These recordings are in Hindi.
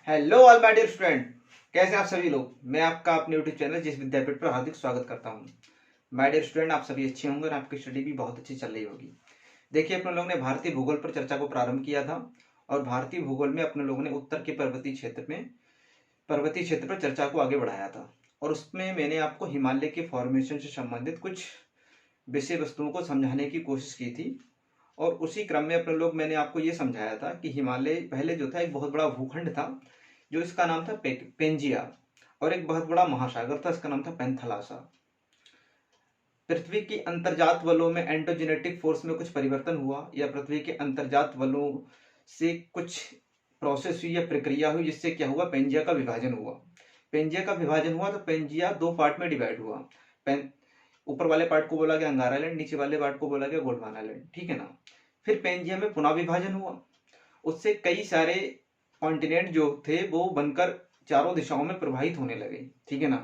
Hello all my dear student, कैसे आप सभी लोग। मैं आपका अपने यूट्यूब चैनल जिस विद्यापीठ पर हार्दिक स्वागत करता हूं। माय डियर स्टूडेंट, आप सभी अच्छे होंगे और आपकी स्टडी भी बहुत अच्छी चल रही होगी। देखिए, अपने लोगों ने भारतीय भूगोल पर चर्चा को प्रारंभ किया था और भारतीय भूगोल में अपने लोगों ने उत्तर के पर्वतीय क्षेत्र पर चर्चा को आगे बढ़ाया था। और उसमें मैंने आपको हिमालय के फॉर्मेशन से संबंधित कुछ विषय वस्तुओं को समझाने की कोशिश की थी। और उसी क्रम में अपने लोग मैंने आपको ये समझाया था कि हिमालय पहले जो था एक बहुत बड़ा भूखंड था, जो इसका नाम था पेंजिया, और एक बहुत बड़ा महासागर था, इसका नाम था पेंथलासा। पृथ्वी की अंतर्जात बलों में एंडोजेनेटिक फोर्स में कुछ परिवर्तन हुआ, या पृथ्वी के अंतर्जात बलों से कुछ प्रोसेस हुई या प्रक्रिया हुई, जिससे क्या हुआ, पेंजिया का विभाजन हुआ। पेंजिया का विभाजन हुआ तो पेंजिया दो पार्ट में डिवाइड हुआ। ऊपर वाले पार्ट को बोला गया अंगार आइलैंड, नीचे वाले पार्ट को बोला गया गोल्डवान आइलैंड, ठीक है ना। फिर पेंजिया में पुनः विभाजन हुआ, उससे कई सारे कॉन्टिनेंट जो थे वो बनकर चारों दिशाओं में प्रवाहित होने लगे, ठीक है ना।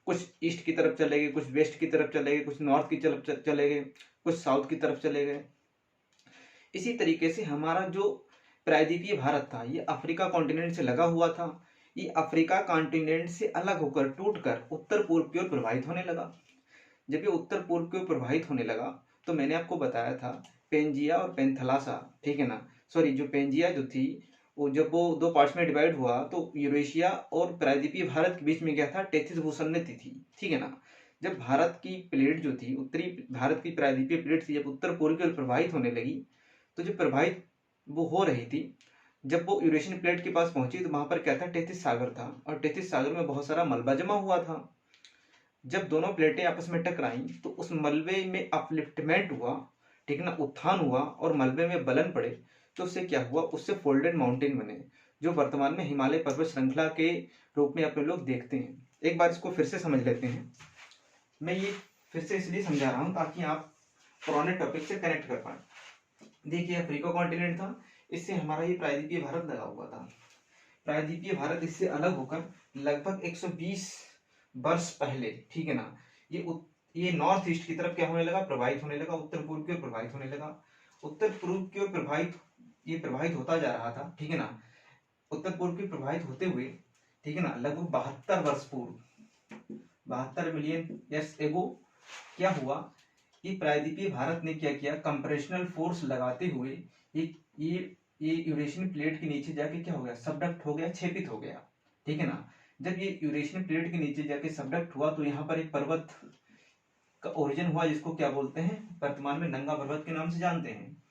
कुछ ईस्ट की तरफ चले गए, कुछ वेस्ट की तरफ चले गए, कुछ नॉर्थ की तरफ चले गए, कुछ साउथ की तरफ चले गए। इसी तरीके से हमारा जो प्रायद्वीपीय भारत था, ये अफ्रीका कॉन्टिनेंट से लगा हुआ था। ये अफ्रीका कॉन्टिनेंट से अलग होकर टूटकर उत्तर पूर्व की ओर प्रवाहित होने लगा। जब ये उत्तर पूर्व की ओर प्रवाहित होने लगा तो मैंने आपको बताया था पेंजिया और पेंथलासा, ठीक है ना। सॉरी, जो पेंजिया जो थी वो जब वो दो पार्ट्स में डिवाइड हुआ तो यूरेशिया और प्रायद्वीपीय भारत के बीच में क्या था, टेथिस भूषण थी, ठीक है ना। जब भारत की प्लेट जो थी, उत्तरी भारत की प्रायद्वीपीय प्लेट थी, जब उत्तर पूर्व की ओर प्रवाहित होने लगी, तो जब प्रवाहित वो हो रही थी, जब वो यूरेशियन प्लेट के पास पहुंची तो वहां पर क्या था, टेथिस सागर था, और टेथिस सागर में बहुत सारा मलबा जमा हुआ था। जब दोनों प्लेटें आपस में टकराई तो उस मलबे में अपलिफ्टमेंट हुआ, ठीक है ना, उत्थान हुआ, और मलबे में बलन पड़े। तो उससे क्या हुआ, उससे फोल्डेड माउंटेन बने, जो वर्तमान में हिमालय पर्वत श्रृंखला के रूप में अपने लोग देखते हैं। एक बार इसको फिर से समझ लेते हैं। मैं ये फिर से इसलिए समझा रहा हूं ताकि आप पुराने टॉपिक से कनेक्ट कर पाए। देखिए, अफ्रीका कॉन्टिनेंट था, इससे हमारा ये प्रायद्वीपीय भारत लगा हुआ था। प्रायद्वीपीय भारत इससे अलग होकर लगभग 120 वर्ष पहले, ठीक है ना, ये नॉर्थ ईस्ट की तरफ क्या होने लगा, प्रवाहित होने लगा, उत्तर पूर्व की ओर प्रवाहित होने लगा। उत्तर पूर्व की ओर प्रवाहित होता जा रहा था, ठीक है ना। उत्तर पूर्व की प्रवाहित होते हुए, ठीक है ना, लगभग 72 मिलियन ईयर्स एगो क्या हुआ, कि प्रायद्वीपीय भारत ने क्या किया, कंप्रेशनल फोर्स लगाते हुए ये ये ये यूरेशियन प्लेट के नीचे जाके क्या हो गया, सबडक्ट हो गया, छेपित हो गया, ठीक है ना। जब ये यूरेशियन प्लेट के नीचे जाके सबडक्ट हुआ तो यहाँ पर एक पर्वत का ओरिजिन हुआ, जिसको क्या बोलते हैं, वर्तमान में नंगा पर्वत के नाम से जानते हैं।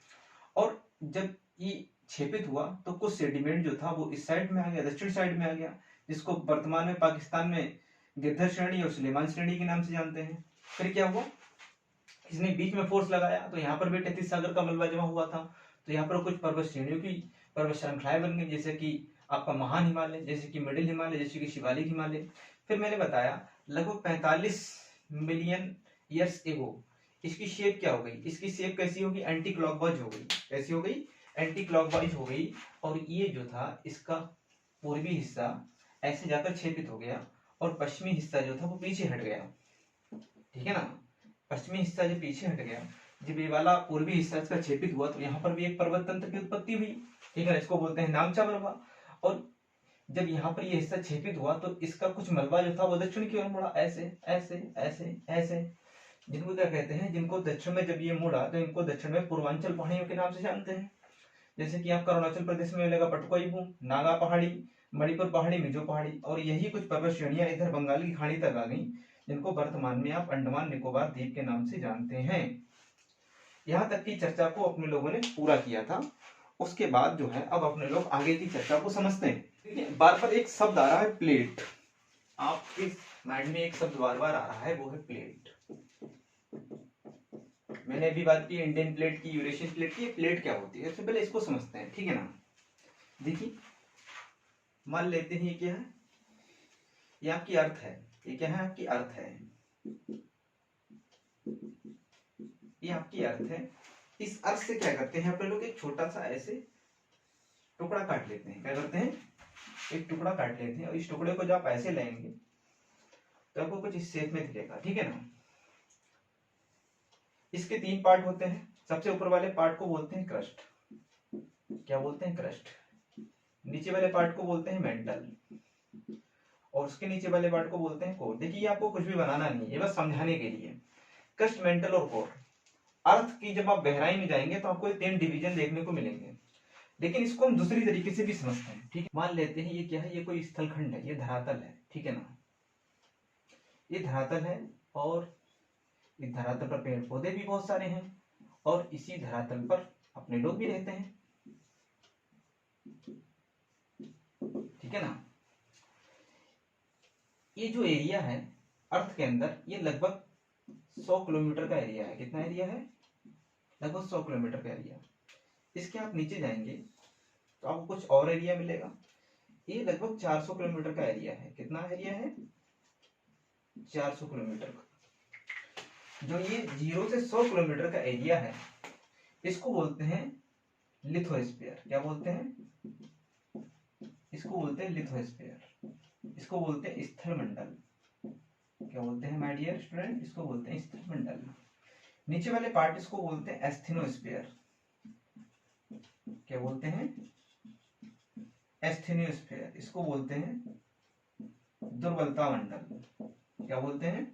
और जब ये छेपित हुआ तो कुछ सेडिमेंट जो था वो इस साइड में आ गया, दक्षिण साइड में आ गया, जिसको वर्तमान में पाकिस्तान में गिरधर श्रेणी और सुलेमान श्रेणी के नाम से जानते हैं। फिर क्या हुआ, इसने बीच में फोर्स लगाया तो यहाँ पर भी टेथिस सागर का मलबा जमा हुआ था, तो यहाँ पर कुछ पर्वत श्रेणियों की पर्वत श्रृंखलाएं बन गई, जैसे कि आपका महान हिमालय, जैसे कि मिडिल हिमालय, जैसे कि शिवालिक हिमालय। फिर मैंने बताया लगभग 45 मिलियन ईयर्स एगो इसकी शेप क्या हो गई, इसकी शेप कैसी होगी, एंटी क्लॉकवाइज हो गई। कैसी हो गई, एंटी क्लॉकवाइज हो गई। और ये जो था इसका पूर्वी हिस्सा ऐसे जाकर छेदित हो गया, और पश्चिमी हिस्सा जो था वो पीछे हट गया, ठीक है ना। पश्चिमी हिस्सा जब पीछे हट गया, जब ये वाला पूर्वी हिस्सा इसका छेदित हुआ तो यहाँ पर भी एक पर्वत तंत्र की उत्पत्ति हुई, ठीक है, इसको बोलते हैं नामचा मलबा। और जब यहाँ पर ये हिस्सा छेदित हुआ तो इसका कुछ मलबा जो था वो दक्षिण की ओर मुड़ा, ऐसे ऐसे ऐसे ऐसे, जिनको क्या कहते हैं, जिनको दक्षिण में जब ये मुड़ा तो इनको दक्षिण में पूर्वांचल पहाड़ियों के नाम से जानते हैं। जैसे कि आपका अरुणाचल प्रदेश में मिलेगा पटुकाई, नागा पहाड़ी, मणिपुर पहाड़ी, मिजो पहाड़ी, और यही कुछ पर्वत श्रेणियां इधर बंगाल की खाड़ी तक आ गई, जिनको वर्तमान में आप अंडमान निकोबार द्वीप के नाम से जानते हैं। यहाँ तक की चर्चा को अपने लोगों ने पूरा किया था। उसके बाद जो है अब अपने लोग आगे की चर्चा को समझते हैं। देखिए, बार बार एक शब्द आ रहा है प्लेट, आपके माइंड में एक शब्द बार बार आ रहा है, वो है प्लेट। मैंने अभी बात की इंडियन प्लेट की, यूरेशियन प्लेट की। प्लेट क्या होती है, सबसे पहले इसको समझते हैं, ठीक है ना। देखिए, मान लेते हैं ये क्या है, ये आपकी अर्थ है, ये क्या है, आपकी अर्थ है, ये आपकी अर्थ है। इस अर्थ से क्या करते हैं अपने लोग, एक छोटा सा ऐसे टुकड़ा काट लेते हैं। क्या करते हैं, एक टुकड़ा काट लेते हैं, और इस टुकड़े को जब आप ऐसे लेंगे तो आपको कुछ इस शेप में दिखेगा, ठीक है ना। इसके 3 पार्ट होते हैं। सबसे ऊपर वाले पार्ट को बोलते हैं क्रस्ट। क्या बोलते हैं, क्रस्ट। नीचे वाले पार्ट को बोलते हैं मेंटल, और उसके नीचे वाले पार्ट को बोलते हैं कोर। देखिए आपको कुछ भी बनाना नहीं है, ये बस समझाने के लिए। क्रस्ट, मेंटल और कोर। अर्थ की जब आप गहराई में जाएंगे तो आपको 3 डिवीजन देखने को मिलेंगे, लेकिन इसको हम दूसरी तरीके से भी समझते हैं, ठीक है। मान लेते हैं ये क्या है, ये कोई स्थलखंड है, ये धरातल है, ठीक है ना, ये धरातल है, और इस धरातल पर पेड़ पौधे भी बहुत सारे हैं, और इसी धरातल पर अपने लोग भी रहते हैं, ठीक है ना। ये जो एरिया है अर्थ के अंदर, ये लगभग 100 किलोमीटर का एरिया है। कितना एरिया है? लगभग 100 किलोमीटर का एरिया। इसके आप नीचे जाएंगे तो आपको कुछ और एरिया मिलेगा। ये लगभग 400 किलोमीटर का एरिया है। कितना एरिया है? 400 किलोमीटर का। जो ये 0 से 100 किलोमीटर का एरिया है, इसको बोलते हैं लिथोस्फीयर। क्या बोलते हैं? इसको बोलते हैं लिथोस्फीयर। इसको बोलते हैं स्थल मंडल। क्या बोलते हैं माय डियर स्टूडेंट? इसको बोलते हैं स्थल मंडल। नीचे वाले पार्ट इसको बोलते हैं एस्थेनोस्फीयर। क्या बोलते हैं? एस्थेनोस्फीयर। इसको बोलते हैं दुर्बलता मंडल। क्या बोलते हैं?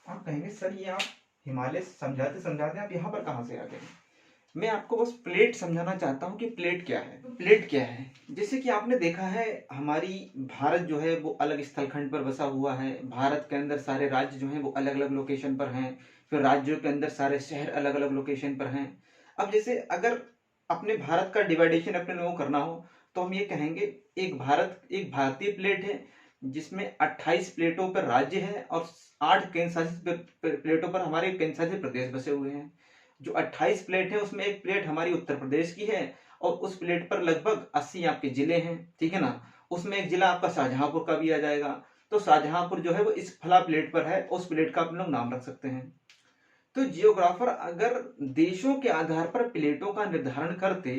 आप कहेंगे सर ये आप हिमालय समझाते समझाते आप यहाँ पर कहाँ से आ गए? मैं आपको बस प्लेट समझाना चाहता हूँ कि प्लेट क्या है। प्लेट क्या है? जैसे कि आपने देखा है हमारी भारत जो है वो अलग स्थलखंड पर बसा हुआ है। भारत के अंदर सारे राज्य जो हैं वो अलग अलग लोकेशन पर हैं। फिर राज्यों के अंदर सारे शहर अलग अलग लोकेशन पर हैं। अब जैसे अगर अपने भारत का डिवाइडेशन अपने लोगों को करना हो तो हम ये कहेंगे एक भारतीय प्लेट है जिसमें 28 प्लेटों पर राज्य है और 8 केंद्र शासित प्लेटों पर हमारे केंद्र शासित प्रदेश बसे हुए हैं। जो 28 प्लेट है उसमें एक प्लेट हमारी उत्तर प्रदेश की है और उस प्लेट पर लगभग 80 आपके जिले हैं, ठीक है ना। उसमें एक जिला आपका शाहजहांपुर का भी आ जाएगा। तो शाहजहांपुर जो है वो इस फला प्लेट पर है, उस प्लेट का आप लोग नाम रख सकते हैं। तो जियोग्राफर अगर देशों के आधार पर प्लेटों का निर्धारण करते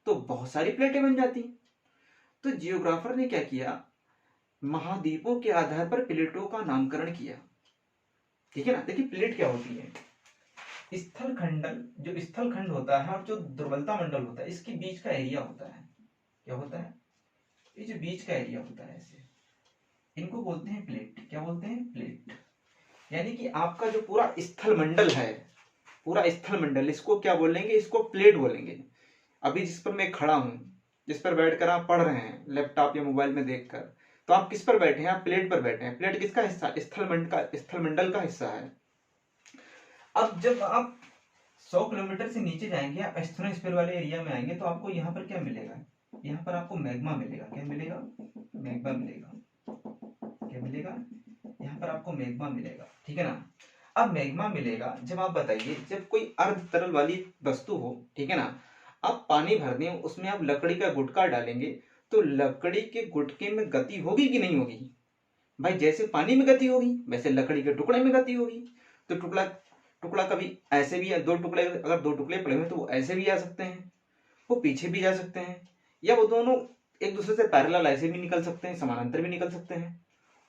तो बहुत सारी प्लेटें बन जाती। तो जियोग्राफर ने क्या किया, महाद्वीपों के आधार पर प्लेटों का नामकरण किया, ठीक है ना। देखिए प्लेट क्या होती है? स्थल खंडल, जो स्थल खंड होता है और जो दुर्बलता मंडल होता है, इसके बीच का एरिया होता है। क्या होता है? ये जो बीच का एरिया होता है ऐसे, इनको बोलते हैं प्लेट। क्या बोलते हैं? प्लेट। यानी कि आपका जो पूरा स्थल मंडल है, पूरा स्थल मंडल, इसको क्या बोलेंगे? इसको प्लेट बोलेंगे। अभी जिस पर मैं खड़ा हूं, जिस पर बैठकर आप पढ़ रहे हैं लैपटॉप या मोबाइल में देखकर, तो आप किस पर बैठे हैं? आप प्लेट पर बैठे हैं। प्लेट किसका हिस्सा? स्थल मंडल का हिस्सा है। अब जब आप 100 किलोमीटर से नीचे जाएंगे, आप एस्थेनोस्फीयर वाले एरिया में आएंगे तो आपको यहाँ पर क्या मिलेगा? यहाँ पर आपको मैग्मा मिलेगा। क्या मिलेगा? मैग्मा मिलेगा। क्या मिलेगा? यहाँ पर आपको मैग्मा मिलेगा, ठीक है ना। अब मैग्मा मिलेगा जब आप बताइए, जब कोई अर्ध तरल वाली वस्तु हो, ठीक है ना, आप पानी भर दें, उसमें आप लकड़ी का गुटका डालेंगे तो लकड़ी के गुटके में गति होगी कि नहीं होगी? भाई जैसे पानी में गति होगी वैसे लकड़ी के टुकड़े में गति होगी। तो टुकड़ा कभी ऐसे भी, दो टुकड़े, अगर दो टुकड़े पड़े हुए तो वो ऐसे भी आ सकते हैं, वो पीछे भी जा सकते हैं, या वो दोनों एक दूसरे से पैरेलल ऐसे भी निकल सकते हैं, समानांतर भी निकल सकते हैं,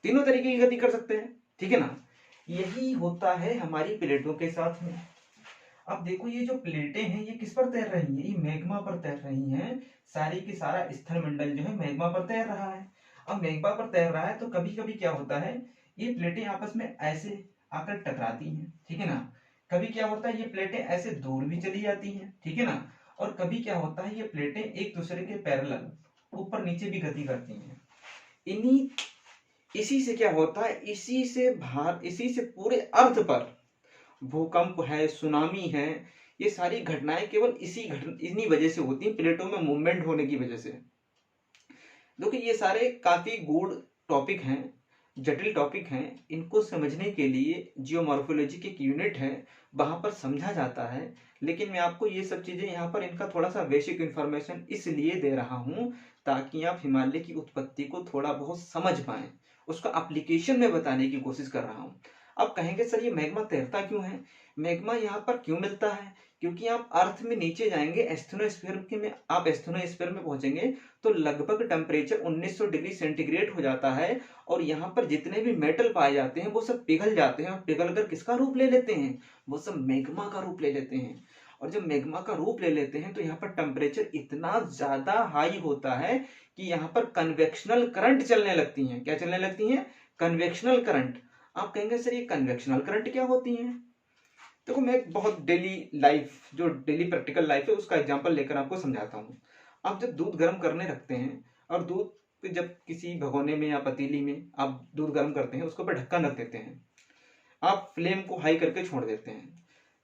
तीनों तरीके की गति कर सकते हैं, ठीक है ना। यही होता है हमारी प्लेटों के साथ में। अब देखो ये जो प्लेटें हैं ये किस पर तैर रही हैं? ये मैग्मा पर तैर रही हैं। सारी की सारा स्थल मंडल जो है मैग्मा पर तैर रहा है। अब मैग्मा पर तैर रहा है तो कभी कभी क्या होता है, ये प्लेटें आपस में ऐसे आकर टकराती हैं, ठीक है ना। कभी क्या होता है, ये प्लेटें ऐसे दूर भी चली जाती हैं, ठीक है ना। और कभी क्या होता है, ये प्लेटें एक दूसरे के पैरेलल ऊपर नीचे भी गति करती हैं। इसी से क्या होता है, इसी से पूरे अर्थ पर भूकंप है, सुनामी है, ये सारी घटनाएं केवल इन्हीं वजह से होती हैं, प्लेटों में मूवमेंट होने की वजह से। देखिए ये सारे काफी गूढ़ टॉपिक हैं, जटिल टॉपिक हैं। इनको समझने के लिए जियोमॉर्फोलॉजी की एक यूनिट है, वहां पर समझा जाता है। लेकिन मैं आपको ये सब चीजें यहाँ पर इनका थोड़ा सा बेसिक इन्फॉर्मेशन इसलिए दे रहा हूँ ताकि आप हिमालय की उत्पत्ति को थोड़ा बहुत समझ पाए, उसका एप्लीकेशन में बताने की कोशिश कर रहा हूँ। अब कहेंगे सर ये मैग्मा तैरता क्यों है? मैग्मा यहाँ पर क्यों मिलता है? क्योंकि आप अर्थ में नीचे जाएंगे, आप एस्थेनोस्फीयर में पहुंचेंगे तो लगभग टेम्परेचर 1900 डिग्री सेंटीग्रेड हो जाता है और यहाँ पर जितने भी मेटल पाए जाते हैं वो सब पिघल जाते हैं और पिघल कर किसका रूप ले लेते हैं? वो सब मैग्मा का रूप ले लेते हैं। और जब मैग्मा का रूप ले लेते हैं तो यहाँ पर टेम्परेचर इतना ज्यादा हाई होता है कि यहाँ पर कन्वेक्शनल करंट चलने लगती हैं। क्या चलने लगती हैं? Convectional current. आप कहेंगे सर ये कन्वेक्शनल करंट क्या होती है? देखो मैं एक बहुत डेली लाइफ, जो डेली प्रैक्टिकल लाइफ है, उसका एग्जांपल लेकर आपको समझाता हूँ। आप जब दूध गर्म करने रखते हैं और दूध पे जब किसी भगोने में या पतीली में आप दूध गर्म करते हैं, उसके ऊपर ढक्कन रख देते हैं, आप फ्लेम को हाई करके छोड़ देते हैं।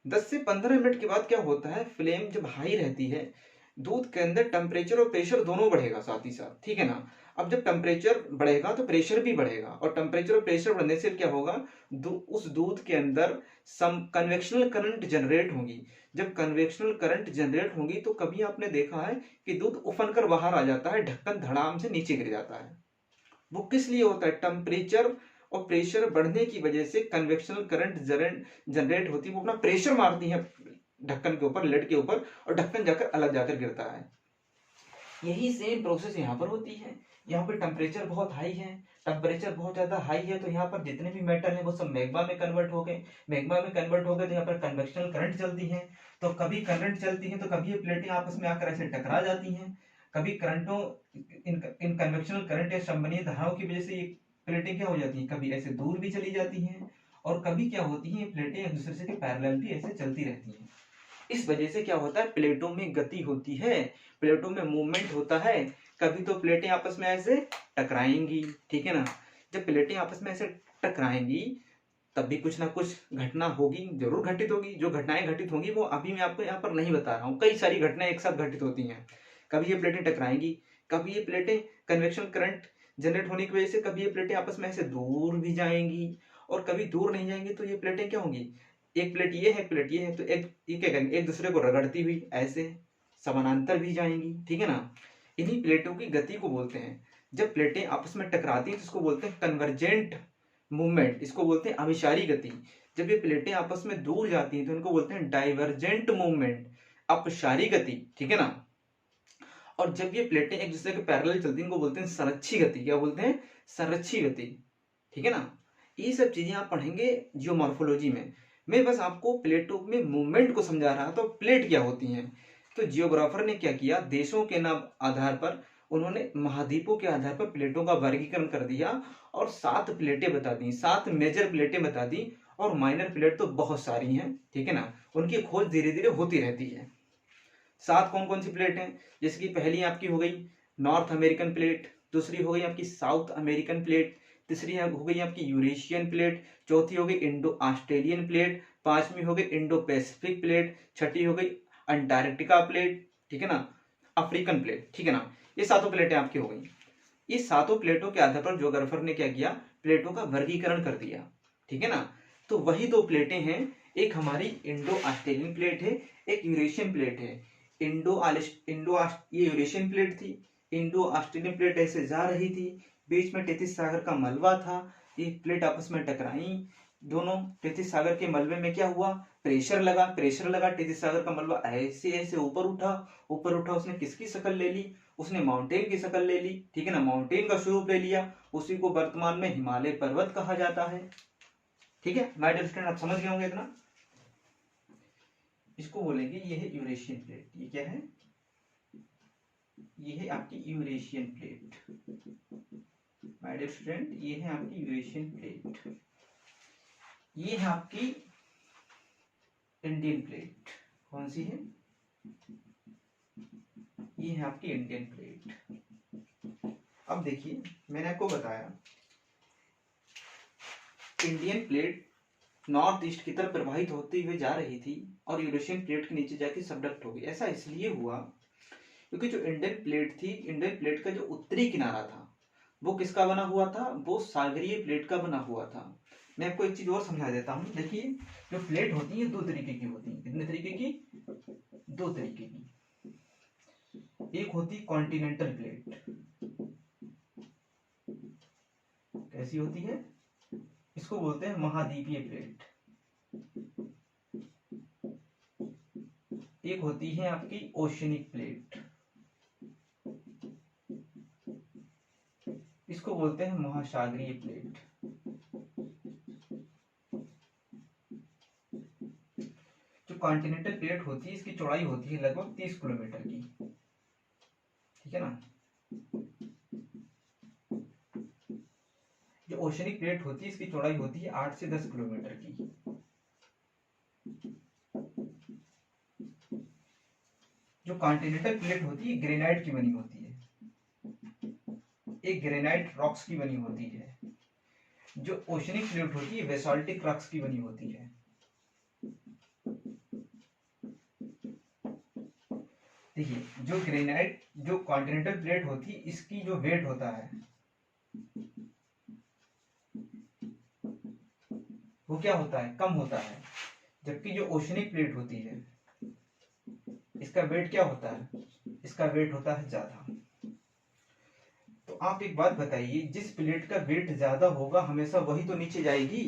10 से 15 मिनट के बाद क्या होता है, फ्लेम जब हाई रहती है, दूध के अंदर टेम्परेचर और प्रेशर दोनों बढ़ेगा साथ ही साथ, ठीक है ना। अब जब टेम्परेचर बढ़ेगा तो प्रेशर भी बढ़ेगा, और टेम्परेचर और प्रेशर बढ़ने से क्या होगा, उस दूध के अंदर सम कन्वेक्शनल करंट जनरेट होगी। जब कन्वेक्शनल करंट जनरेट होगी तो कभी आपने देखा है कि दूध उफन कर बाहर आ जाता है, ढक्कन धड़ाम से नीचे गिर जाता है। वो किस लिए होता है? टेम्परेचर और प्रेशर बढ़ने की वजह से कन्वेक्शनल करंट जनरेट होती है, वो अपना प्रेशर मारती है ढक्कन के ऊपर, लेड के ऊपर, और ढक्कन जाकर अलग जाकर गिरता है। यही सेम प्रोसेस यहाँ पर होती है। यहाँ पर टेम्परेचर बहुत हाई है, टेम्परेचर बहुत ज्यादा हाई है, तो यहाँ पर जितने भी मेटल है वो सब मैग्मा में कन्वर्ट हो गए। मैग्मा में कन्वर्ट हो गए तो यहाँ पर कन्वेक्शनल करंट चलती है। तो कभी करंट चलती है तो कभी ये प्लेटें आपस में आकर ऐसे टकरा जाती हैं। कभी करंटों इन कन्वेक्शनल करंट या संबंधी धाराओं की वजह से ये प्लेटें क्या हो जाती हैं, कभी ऐसे दूर भी चली जाती हैं, और कभी क्या होती हैं, ये प्लेटें एक दूसरे से के पैरेलल भी ऐसे चलती रहती हैं। इस वजह से क्या होता है, प्लेटों में गति होती है, प्लेटों में मूवमेंट होता है। कभी तो प्लेटें आपस में ऐसे टकराएंगी, ठीक है ना। जब प्लेटें आपस में ऐसे टकराएंगी तब भी कुछ ना कुछ घटना होगी, जरूर घटित होगी। जो घटनाएं घटित होंगी वो अभी मैं आपको यहाँ पर नहीं बता रहा हूँ, कई सारी घटनाएं एक साथ घटित होती हैं। कभी ये प्लेटें टकराएंगी, कभी ये प्लेटें कन्वेक्शन करंट जनरेट होने की वजह से कभी ये प्लेटें आपस में ऐसे दूर भी जाएंगी, और कभी दूर नहीं जाएंगी तो ये प्लेटें क्या होंगी, एक प्लेट ये है, एक प्लेट ये है, तो एक ये क्या करेंगे, एक दूसरे को रगड़ती हुई ऐसे समानांतर भी जाएंगी, ठीक है ना। इन्हीं प्लेटों की गति को बोलते हैं। जब प्लेटें आपस में टकराती हैं तो इसको बोलते हैं कन्वर्जेंट मूवमेंट, इसको बोलते हैं अभिसारी गति। जब ये प्लेटें आपस में दूर जाती हैं तो इनको बोलते हैं डाइवर्जेंट मूवमेंट, अपसारी गति, ठीक है ना। और जब ये प्लेटें एक दूसरे के पैरेलल चलती हैं इनको बोलते हैं संरक्षी गति। क्या बोलते हैं? संरक्षी गति, ठीक है ना। ये सब चीजें आप पढ़ेंगे जियोमॉर्फोलॉजी में। मैं बस आपको प्लेटों में मूवमेंट को समझा रहा था। तो प्लेट क्या होती हैं, तो जियोग्राफर ने क्या किया, देशों के नाम आधार पर उन्होंने महाद्वीपों के आधार पर प्लेटों का वर्गीकरण कर दिया, और 7 प्लेटें बता दी, 7 मेजर प्लेटें बता दी, और माइनर प्लेट तो बहुत सारी हैं, ठीक है ना। उनकी खोज धीरे धीरे होती रहती है। 7 कौन कौन सी प्लेट हैं, जैसे कि पहली आपकी हो गई नॉर्थ अमेरिकन प्लेट, दूसरी हो गई आपकी साउथ अमेरिकन प्लेट, तीसरी हो गई आपकी यूरेशियन प्लेट, चौथी हो गई इंडो ऑस्ट्रेलियन प्लेट, पांचवी हो गई इंडो पैसिफिक प्लेट, छठी हो गई अंटार्कटिका प्लेट, ठीक है ना, अफ्रीकन प्लेट, ठीक है ना। ये 7 प्लेटें आपकी हो गई। ये 7 प्लेटों के आधार पर ज्योग्राफर ने क्या किया, प्लेटों का वर्गीकरण कर दिया, ठीक है ना। तो वही 2 प्लेटें हैं, एक हमारी इंडो ऑस्ट्रेलियन प्लेट है, एक यूरेशियन प्लेट है। ये यूरेशियन प्लेट थी, इंडो ऑस्ट्रेलियन प्लेट ऐसे जा रही थी, बीच में टेथिस सागर का मलबा था, ये प्लेट आपस में टकराई दोनों। टेथिस सागर के मलबे में क्या हुआ, प्रेशर लगा, टेथिस सागर का मलबा ऐसे ऐसे ऊपर उठा, उसने किसकी शक्ल ले ली, उसने माउंटेन की शक्ल ले ली, ठीक है ना, माउंटेन का स्वरूप ले लिया। उसी को वर्तमान में हिमालय पर्वत कहा जाता है, ठीक है। माय डियर स्टूडेंट, आप समझ गए होंगे इतना। इसको बोलेंगे ये है यूरेशियन प्लेट। ये क्या है, ये है आपकी Eurasian plate. My dear student, ये है आपकी यूरेशियन प्लेट। ये है आपकी इंडियन प्लेट। कौन सी है, ये है आपकी इंडियन प्लेट। अब देखिए मैंने आपको बताया इंडियन प्लेट नॉर्थ ईस्ट की तरफ प्रवाहित होते हुए जा रही थी और यूरेशियन प्लेट के नीचे जाके सबडक्ट हो गई। ऐसा इसलिए हुआ क्योंकि जो इंडियन प्लेट थी, इंडियन प्लेट का जो उत्तरी किनारा था वो किसका बना हुआ था, वो सागरीय प्लेट का बना हुआ था। मैं आपको एक चीज और समझा देता हूं। देखिए जो प्लेट होती है 2 तरीके की होती है। कितने तरीके की, 2 तरीके की। एक होती कॉन्टिनेंटल प्लेट। कैसी होती है, इसको बोलते हैं महाद्वीपीय प्लेट। एक होती है आपकी ओशियनिक प्लेट, इसको बोलते हैं महासागरीय प्लेट। जो कॉन्टिनेंटल प्लेट होती है इसकी चौड़ाई होती है लगभग 30 किलोमीटर की, ठीक है ना। जो ओशनिक प्लेट होती है इसकी चौड़ाई होती है 8 से 10 किलोमीटर की। जो कॉन्टिनेंटल प्लेट होती है ग्रेनाइट की बनी होती है, एक ग्रेनाइट रॉक्स की बनी होती है। जो ओशनिक प्लेट होती है बेसाल्टिक रॉक्स की बनी होती है। देखिए जो ग्रेनाइट जो कॉन्टिनेंटल प्लेट होती है इसकी जो वेट होता है वो क्या होता है, कम होता है, जबकि जो ओशनिक प्लेट होती है इसका वेट क्या होता है, इसका वेट होता है ज्यादा। तो आप एक बात बताइए, जिस प्लेट का वेट ज्यादा होगा हमेशा वही तो नीचे जाएगी।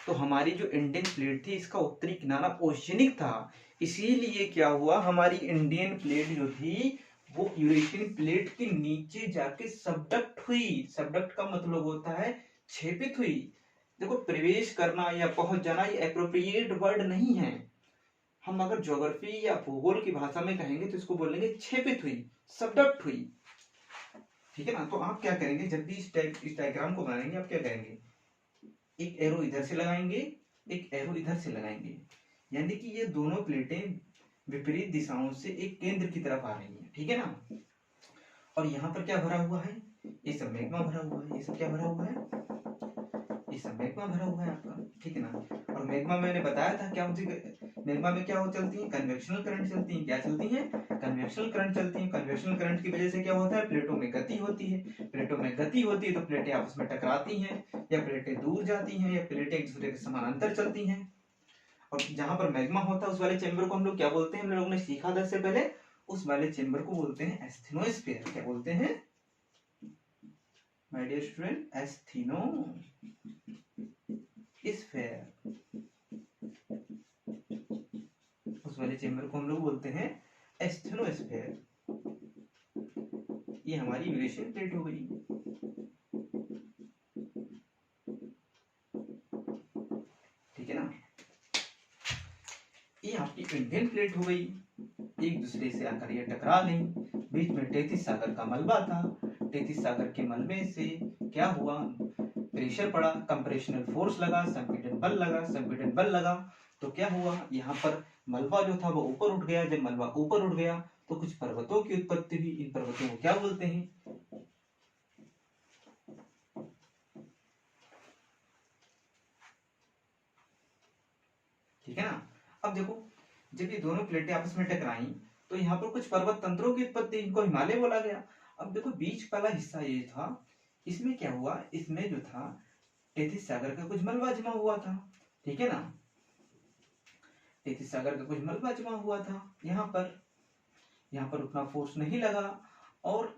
तो हमारी जो इंडियन प्लेट थी इसका उत्तरी किनारा ओशनिक था, इसीलिए क्या हुआ, हमारी इंडियन प्लेट जो थी वो यूरेशियन प्लेट के नीचे जाके सबडक्ट हुई। सबडक्ट का मतलब होता है छेपित हुई। देखो प्रवेश करना या पहुंच जाना ये एप्रोप्रिएट वर्ड नहीं है। हम अगर ज्योग्राफी या भूगोल की भाषा में कहेंगे तो इसको बोलेंगे छेपित हुई, सबडक्ट हुई, ठीक है ना। तो आप क्या करेंगे, जब भी इस डायग्राम को बनाएंगे आप क्या करेंगे, एक एरो इधर से लगाएंगे, एक एरो इधर से लगाएंगे, यानी कि ये दोनों प्लेटें विपरीत दिशाओं से एक केंद्र की तरफ आ रही हैं, ठीक है ना। और यहाँ पर क्या भरा हुआ है, ये सब मैग्मा भरा हुआ है, ये सब क्या भरा हुआ है, ये सब मैग्मा भरा हुआ है आपका, ठीक है ना। और मैग्मा मैंने बताया था क्या होती है, मैग्मा में क्या हो चलती है, कन्वेक्शनल करंट चलती है। क्या चलती है, कन्वेक्शनल करंट चलती है। कन्वेक्शनल करंट की वजह से क्या होता है, प्लेटों में गति होती है। प्लेटों में गति होती है तो प्लेटें आपस में टकराती हैं, या प्लेटें दूर जाती हैं, या प्लेटें एक दूसरे के समानांतर चलती हैं। और जहां पर मैग्मा होता है उस वाले चेंबर को हम लोग क्या बोलते हैं, हम लोगों ने सीखा था इससे पहले, उस वाले चेंबर को बोलते हैं एस्थेनोस्फीयर। क्या बोलते हैं माय डियर स्टूडेंट, एस्थेनोस्फीयर। उस वाले चेंबर को हम लोग बोलते हैं एस्थेनोस्फीयर। ये हमारी यूरेशियन प्लेट हो गई, ठीक है ना। ये आपकी इंडियन प्लेट हो गई, एक दूसरे से आकर ये टकरा गई। बीच में टेथिस सागर का मलबा था, टेथिस सागर के मलबे से क्या हुआ, प्रेशर पड़ा, कंप्रेशनल फोर्स लगा, संपीड़न बल लगा, संपीड़न बल लगा, तो क्या हुआ, यहाँ पर मलबा जो था वो ऊपर उठ गया। जब मलबा ऊपर उठ गया तो कुछ पर्वतों की उत्पत्ति हुई। इन पर्वतों को क्या बोलते हैं, ठीक है ना। अब देखो जब ये दोनों प्लेटें आपस में टकराई तो यहाँ पर कुछ पर्वत तंत्रों की उत्पत्ति, इनको हिमालय बोला गया। अब देखो बीच वाला हिस्सा ये था, इसमें क्या हुआ, इसमें जो था टेथिस सागर का कुछ मलबा जमा हुआ था, ठीक है ना। टेथिस सागर का कुछ मलबा जमा हुआ था, यहाँ पर उतना फोर्स नहीं लगा। और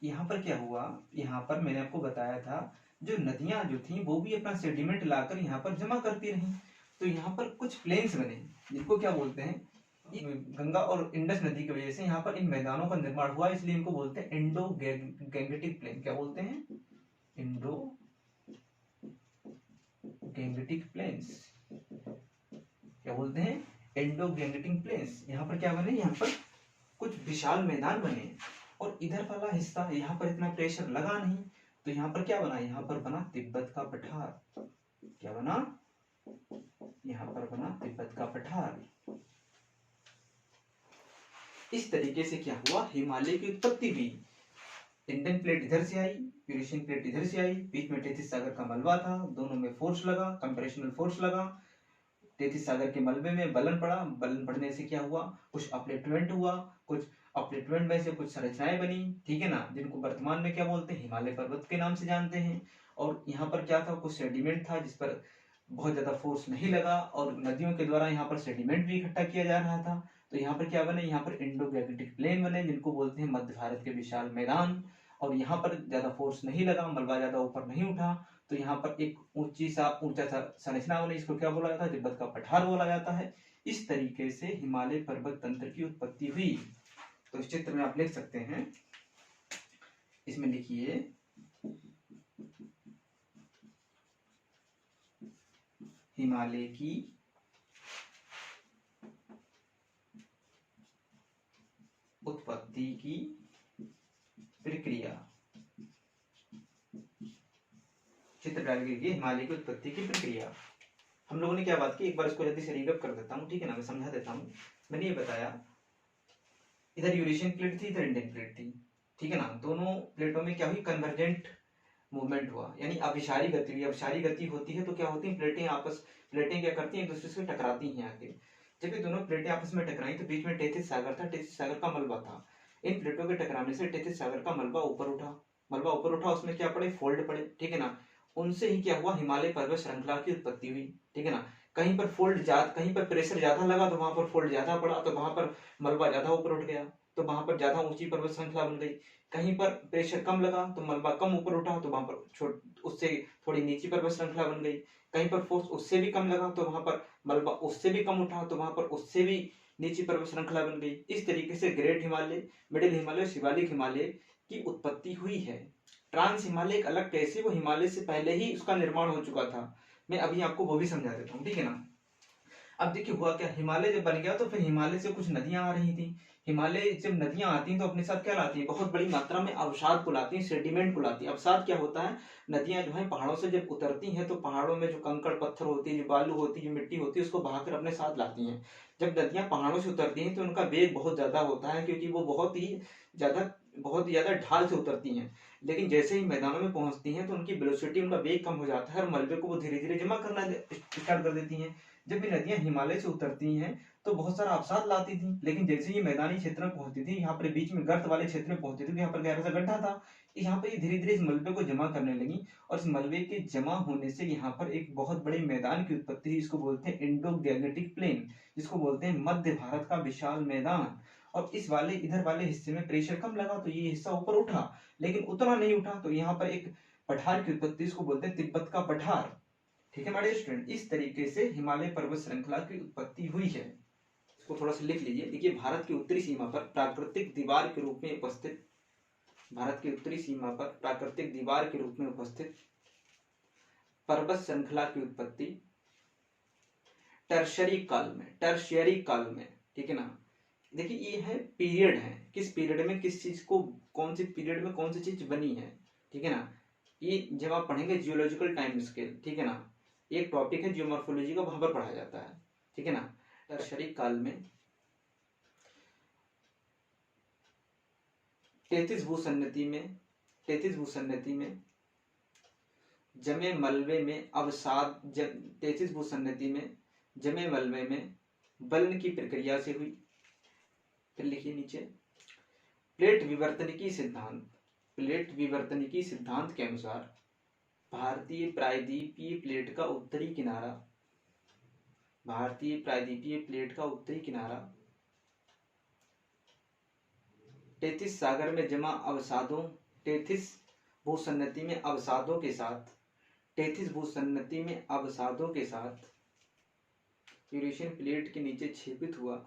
यहाँ पर क्या हुआ, यहाँ पर मैंने आपको बताया था जो नदियां जो थी वो भी अपना सेडिमेंट लाकर यहाँ पर जमा करती रही। तो यहाँ पर कुछ प्लेन्स बने जिनको क्या बोलते हैं, गंगा और इंडस नदी की वजह से यहाँ पर इन मैदानों का निर्माण हुआ, इसलिए इनको बोलते हैं इंडो गैंगेटिक प्लेन। क्या बोलते हैं, इंडो गैंगेटिक प्लेन्स। क्या बोलते हैं, इंडो गैंगेटिक प्लेन्स। यहाँ पर क्या बने, यहाँ पर कुछ विशाल मैदान बने, और इधर वाला हिस्सा यहाँ पर इतना प्रेशर लगा नहीं, तो यहाँ पर क्या बना, यहाँ पर बना तिब्बत का पठार। क्या बना, यहाँ पर बना तिब्बत का पठार। इस तरीके से क्या हुआ, हिमालय की उत्पत्ति हुई। इंडियन प्लेट इधर से आई, यूरेशियन प्लेट इधर से आई, बीच में टेथिस सागर का मलबा था, दोनों में फोर्स लगा, कंप्रेशनल फोर्स लगा। टेथिस सागर के मलबे में बलन पड़ा, बलन पड़ने से क्या हुआ, कुछ अपलिफ्टमेंट हुआ, कुछ अपलिफ्टमेंट में से कुछ संरचनाएं बनी, ठीक है ना, जिनको वर्तमान में क्या बोलते हैं, हिमालय पर्वत के नाम से जानते हैं। और यहाँ पर क्या था, कुछ सेडिमेंट था जिस पर बहुत ज्यादा फोर्स नहीं लगा, और नदियों के द्वारा यहाँ पर सेडिमेंट भी इकट्ठा किया जा रहा था। तो यहाँ पर क्या बने, यहाँ पर इंडो गैंगेटिक प्लेन बने, जिनको बोलते हैं मध्य भारत के विशाल मैदान। और यहाँ पर ज्यादा फोर्स नहीं लगा, मलबा ज्यादा ऊपर नहीं उठा, तो यहाँ पर एक ऊंचा सा संरचना बनी, इसको क्या बोला जाता है, तिब्बत का पठार बोला जाता है। इस तरीके से हिमालय पर्वत तंत्र की उत्पत्ति हुई। तो इस चित्र में आप लिख सकते हैं, इसमें लिखिए हिमालय की उत्पत्ति की प्रक्रिया। चित्र डाल के लिखिए हिमालय की उत्पत्ति की प्रक्रिया। हम लोगों ने क्या बात की, एक बार इसको जल्दी से रिकैप कर देता हूँ, ठीक है ना, मैं समझा देता हूँ। मैंने ये बताया इधर यूरेशियन प्लेट थी, इधर इंडियन प्लेट थी, ठीक है ना। दोनों प्लेटों में क्या हुई, कन्वर्जेंट मूवमेंट हुआ, यानी अभिसारी गति हुई। अभिसारी गति होती है तो क्या होती है, प्लेटें क्या करती हैं, एक दूसरे से टकराती हैं आके। जब ये दोनों प्लेटें आपस में टकराई तो बीच में टेथिस सागर था, टेथिस सागर का मलबा था। इन प्लेटों के टकराने से टेथिस सागर का मलबा ऊपर उठा, उसमें क्या पड़े, फोल्ड पड़े, ठीक है ना। उनसे ही क्या हुआ, हिमालय पर्वत श्रृंखला की उत्पत्ति हुई, ठीक है ना। कहीं पर कहीं पर प्रेशर ज्यादा लगा तो वहां पर फोल्ड ज्यादा पड़ा, तो वहां पर मलबा ज्यादा ऊपर उठ गया, तो वहां पर ज्यादा ऊंची पर्वत श्रृंखला बन गई। कहीं पर प्रेशर कम लगा तो मलबा कम ऊपर उठा, तो वहां पर उससे थोड़ी नीची पर्वत श्रृंखला बन गई। कहीं पर फोर्स उससे भी कम लगा तो वहां पर मलबा उससे भी कम उठा, तो वहां पर उससे भी नीची पर्वत श्रृंखला बन गई। इस तरीके से ग्रेट हिमालय, मिडिल हिमालय, शिवालिक हिमालय की उत्पत्ति हुई है। ट्रांस हिमालय एक अलग टेस्ट है, वो हिमालय से पहले ही उसका निर्माण हो चुका था। मैं अभी आपको वो भी समझा देता हूँ, ठीक है ना। अब देखिए हुआ क्या, हिमालय जब बन गया तो फिर हिमालय से कुछ नदियां आ रही थी। हिमालय जब नदियां आती हैं तो अपने साथ क्या लाती हैं, बहुत बड़ी मात्रा में अवसाद को लाती हैं, सेडिमेंट को लाती हैं। अवसाद क्या होता है, नदियां जो है पहाड़ों से जब उतरती हैं तो पहाड़ों में जो कंकड़ पत्थर होती है, जो बालू होती है, जो मिट्टी होती है, उसको बहाकर अपने साथ लाती हैं। जब नदियां पहाड़ों से उतरती हैं तो उनका वेग बहुत ज्यादा होता है, क्योंकि वो बहुत ही ज्यादा ढाल से उतरती हैं। लेकिन जैसे ही मैदानों में पहुंचती हैं तो उनकी वेलोसिटी, उनका वेग कम हो जाता है और मलबे को वो धीरे धीरे जमा करना स्टार्ट कर देती हैं। जब ये नदियां हिमालय से उतरती हैं तो बहुत सारा अवसाद लाती थी, लेकिन जैसे ये मैदानी क्षेत्र में पहुंचती थी, यहाँ पर बीच में गर्त वाले क्षेत्र में पहुंचती थी, यहाँ पर गहरा सा गड्ढा था, यहाँ पर ये धीरे धीरे इस मलबे को जमा करने लगी। और इस मलबे के जमा होने से यहाँ पर एक बहुत बड़े मैदान की उत्पत्ति हुई, इसको बोलते हैं इंडो गैंगेटिक प्लेन, जिसको बोलते हैं मध्य भारत का विशाल मैदान। और इधर वाले हिस्से में प्रेशर कम लगा तो ये हिस्सा ऊपर उठा, लेकिन उतना नहीं उठा, तो यहाँ पर एक पठार की उत्पत्ति, इसको बोलते हैं तिब्बत का पठार, ठीक है हमारे स्टूडेंट। इस तरीके से हिमालय पर्वत श्रृंखला की उत्पत्ति हुई है। इसको थोड़ा सा लिख लीजिए। देखिए भारत की उत्तरी सीमा पर प्राकृतिक दीवार के रूप में उपस्थित, भारत की उत्तरी सीमा पर प्राकृतिक दीवार के रूप में उपस्थित पर्वत श्रृंखला की उत्पत्ति टर्शरी काल में, ठीक है ना। देखिए ये है पीरियड है, किस पीरियड में किस चीज को, कौन से पीरियड में कौन सी चीज बनी है, ठीक है ना। ये जब आप पढ़ेंगे जियोलॉजिकल टाइम स्केल, ठीक है ना, एक टॉपिक है जियोमॉर्फोलॉजी का, वहां पर पढ़ा जाता है, ठीक है ना। टर्शरी काल में 33 भूसन्नति में जमे मलबे में अवसाद, 33 भूसन्नति में जमे मलबे में बलन की प्रक्रिया से हुई। फिर लिखिए नीचे, प्लेट विवर्तनिकी सिद्धांत के अनुसार भारतीय प्रायद्वीपीय प्लेट का उत्तरी किनारा टेथिस सागर में जमा अवसादों, टेथिस भूसन्नति में अवसादों के साथ यूरेशियन प्लेट के नीचे छेदित हुआ,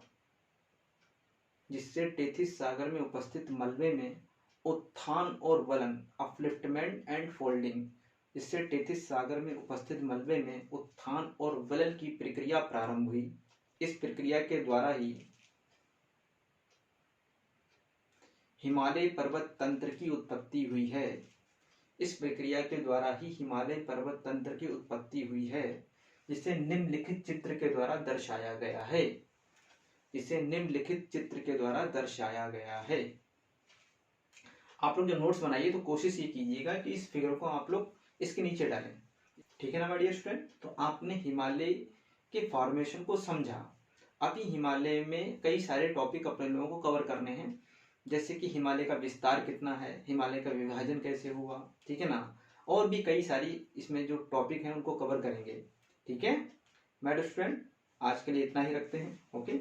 जिससे टेथिस सागर में उपस्थित मलबे में उत्थान और वलन, अपलिफ्टमेंट एंड फोल्डिंग, जिससे टेथिस सागर में उपस्थित मलबे में उत्थान और वलन की प्रक्रिया प्रारंभ हुई। इस प्रक्रिया के द्वारा ही हिमालय पर्वत तंत्र की उत्पत्ति हुई है। इस प्रक्रिया के द्वारा ही हिमालय पर्वत तंत्र की उत्पत्ति हुई है, जिसे निम्नलिखित चित्र के द्वारा दर्शाया गया है। आप लोग जब नोट्स बनाइए तो कोशिश ये कीजिएगा कि इस फिगर को आप लोग इसके नीचे डालें, ठीक है ना माय डियर स्टूडेंट। तो आपने हिमालय के फॉर्मेशन को समझा। अभी हिमालय में कई सारे टॉपिक अपने लोगों को कवर करने हैं, जैसे कि हिमालय का विस्तार कितना है, हिमालय का विभाजन कैसे हुआ, ठीक है ना, और भी कई सारी इसमें जो टॉपिक हैं उनको कवर करेंगे, ठीक है माय डियर स्टूडेंट। आज के लिए इतना ही रखते हैं, ओके।